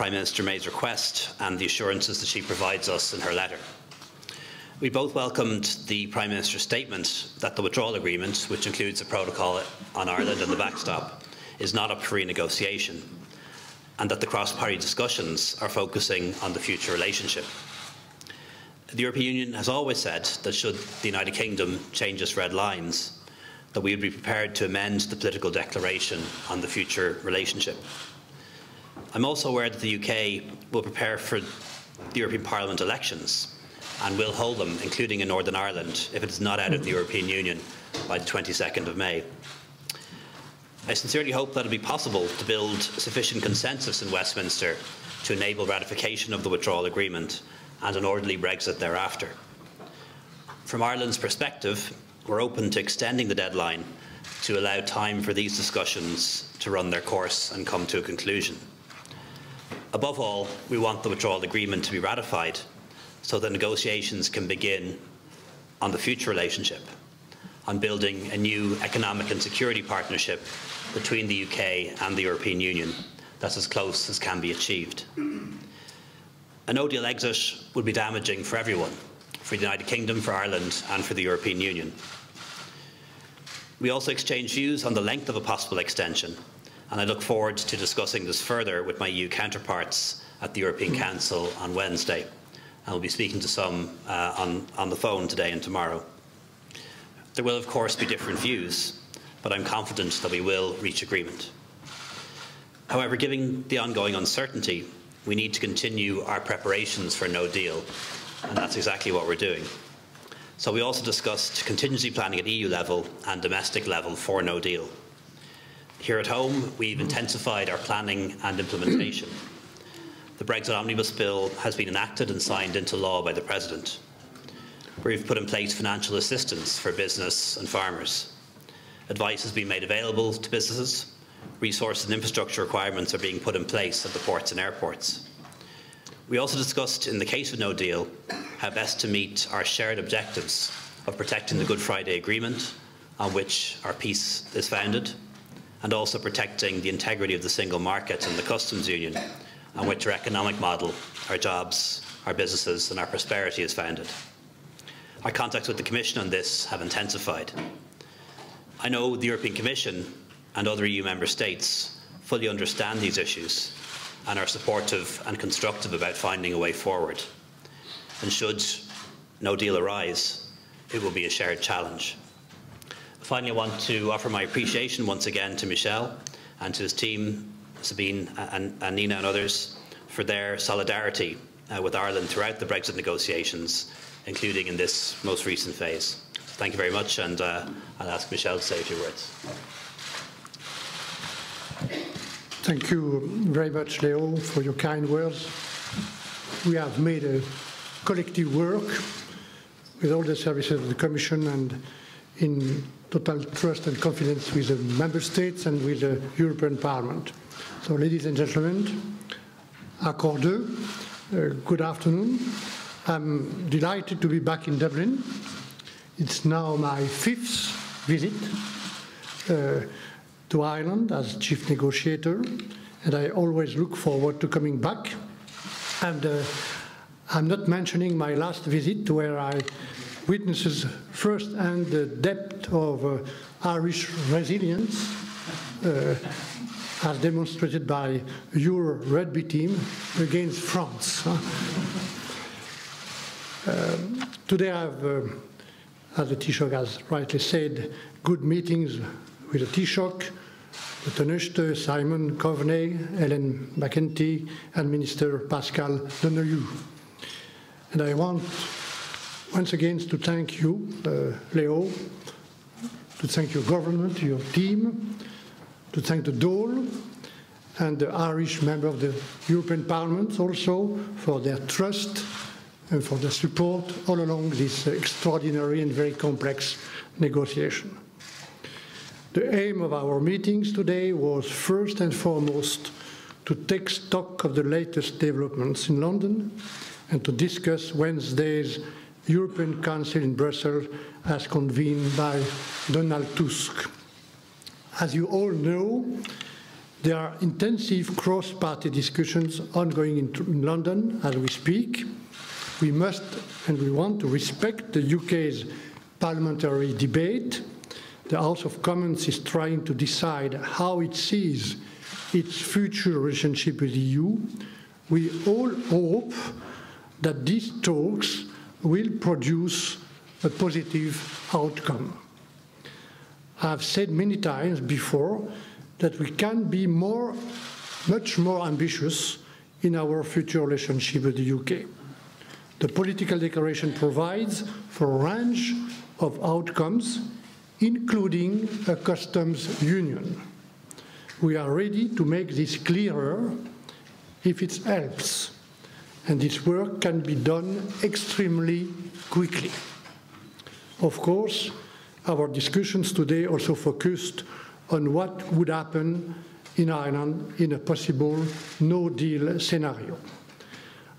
Prime Minister May's request and the assurances that she provides us in her letter. We both welcomed the Prime Minister's statement that the withdrawal agreement, which includes a protocol on Ireland and the backstop, is not up for renegotiation, and that the cross-party discussions are focusing on the future relationship. The European Union has always said that should the United Kingdom change its red lines, that we would be prepared to amend the political declaration on the future relationship. I'm also aware that the UK will prepare for the European Parliament elections and will hold them, including in Northern Ireland, if it is not out of the European Union by the 22nd of May. I sincerely hope that it will be possible to build sufficient consensus in Westminster to enable ratification of the withdrawal agreement and an orderly Brexit thereafter. From Ireland's perspective, we're open to extending the deadline to allow time for these discussions to run their course and come to a conclusion. Above all, we want the withdrawal agreement to be ratified so that negotiations can begin on the future relationship, on building a new economic and security partnership between the UK and the European Union that's as close as can be achieved. A no-deal exit would be damaging for everyone, for the United Kingdom, for Ireland and for the European Union. We also exchanged views on the length of a possible extension, and I look forward to discussing this further with my EU counterparts at the European Council on Wednesday. And we'll be speaking to some on the phone today and tomorrow. There will, of course, be different views, but I'm confident that we will reach agreement. However, given the ongoing uncertainty, we need to continue our preparations for no deal, and that's exactly what we're doing. So we also discussed contingency planning at EU level and domestic level for no deal. Here at home, we've intensified our planning and implementation. The Brexit Omnibus Bill has been enacted and signed into law by the President. We've put in place financial assistance for business and farmers. Advice has been made available to businesses. Resources and infrastructure requirements are being put in place at the ports and airports. We also discussed, in the case of no deal, how best to meet our shared objectives of protecting the Good Friday Agreement, on which our peace is founded, and also protecting the integrity of the single market and the customs union, on which our economic model, our jobs, our businesses and our prosperity is founded. Our contacts with the Commission on this have intensified. I know the European Commission and other EU member states fully understand these issues and are supportive and constructive about finding a way forward. And should no deal arise, it will be a shared challenge. Finally, I want to offer my appreciation once again to Michel and to his team, Sabine and Nina and others, for their solidarity with Ireland throughout the Brexit negotiations, including in this most recent phase. Thank you very much, and I'll ask Michel to say a few words. Thank you very much, Leo, for your kind words. We have made a collective work with all the services of the Commission and in total trust and confidence with the Member States and with the European Parliament. So, ladies and gentlemen, accordeux, good afternoon. I'm delighted to be back in Dublin. It's now my 5th visit to Ireland as chief negotiator, and I always look forward to coming back. And I'm not mentioning my last visit, where I witnessed firsthand the depth of Irish resilience as demonstrated by your rugby team against France. Today I've, as the Taoiseach has rightly said, good meetings with the Taoiseach, the Taoiseach, Simon Coveney, Ellen McEntee, and Minister Pascal Donnelly. And I want once again to thank you, Leo, to thank your government, your team, to thank the Dáil and the Irish member of the European Parliament also for their trust and for their support all along this extraordinary and very complex negotiation. The aim of our meetings today was first and foremost to take stock of the latest developments in London and to discuss Wednesday's European Council in Brussels as convened by Donald Tusk. As you all know, There are intensive cross-party discussions ongoing in London as we speak. We must and we want to respect the UK's parliamentary debate. The House of Commons is trying to decide how it sees its future relationship with the EU. We all hope that these talks will produce a positive outcome. I've said many times before that we can be much more ambitious in our future relationship with the UK. The political declaration provides for a range of outcomes, including a customs union. We are ready to make this clearer if it helps, and this work can be done extremely quickly. Of course, our discussions today also focused on what would happen in Ireland in a possible no-deal scenario.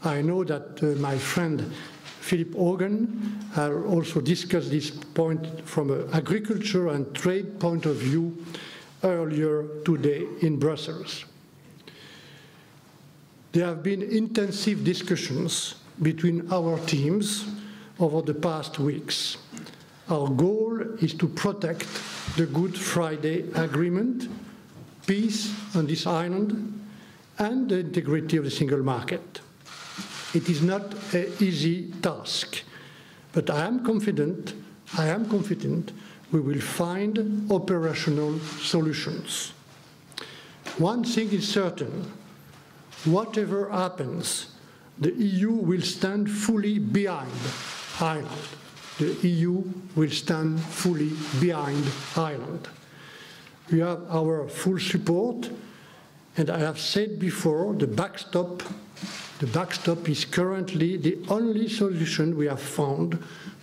I know that my friend Philip Hogan also discussed this point from an agriculture and trade point of view earlier today in Brussels. There have been intensive discussions between our teams over the past weeks. Our goal is to protect the Good Friday Agreement, peace on this island, and the integrity of the single market. It is not an easy task, but I am confident we will find operational solutions. One thing is certain, whatever happens, the EU will stand fully behind Ireland. The EU will stand fully behind Ireland. We have our full support, and I have said before, the backstop is currently the only solution we have found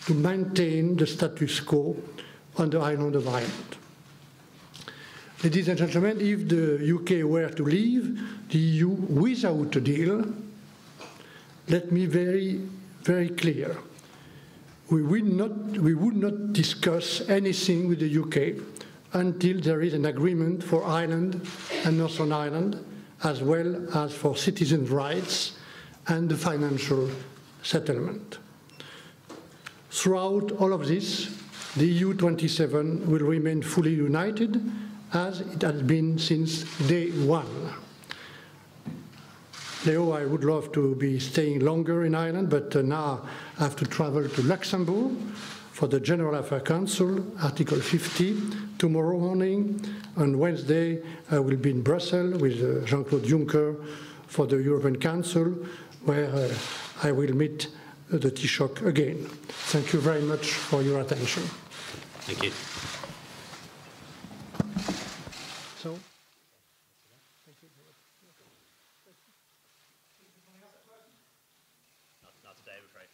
to maintain the status quo on the island of Ireland. Ladies and gentlemen, if the UK were to leave the EU without a deal, let me be very clear. We would not discuss anything with the UK until there is an agreement for Ireland and Northern Ireland, as well as for citizens' rights and the financial settlement. Throughout all of this, the EU 27 will remain fully united, as it has been since day one. Leo, I would love to be staying longer in Ireland, but now I have to travel to Luxembourg for the General Affairs Council, Article 50, tomorrow morning. On Wednesday, I will be in Brussels with Jean-Claude Juncker for the European Council, where I will meet the Taoiseach again. Thank you very much for your attention. Thank you. So, Not today, I'm afraid.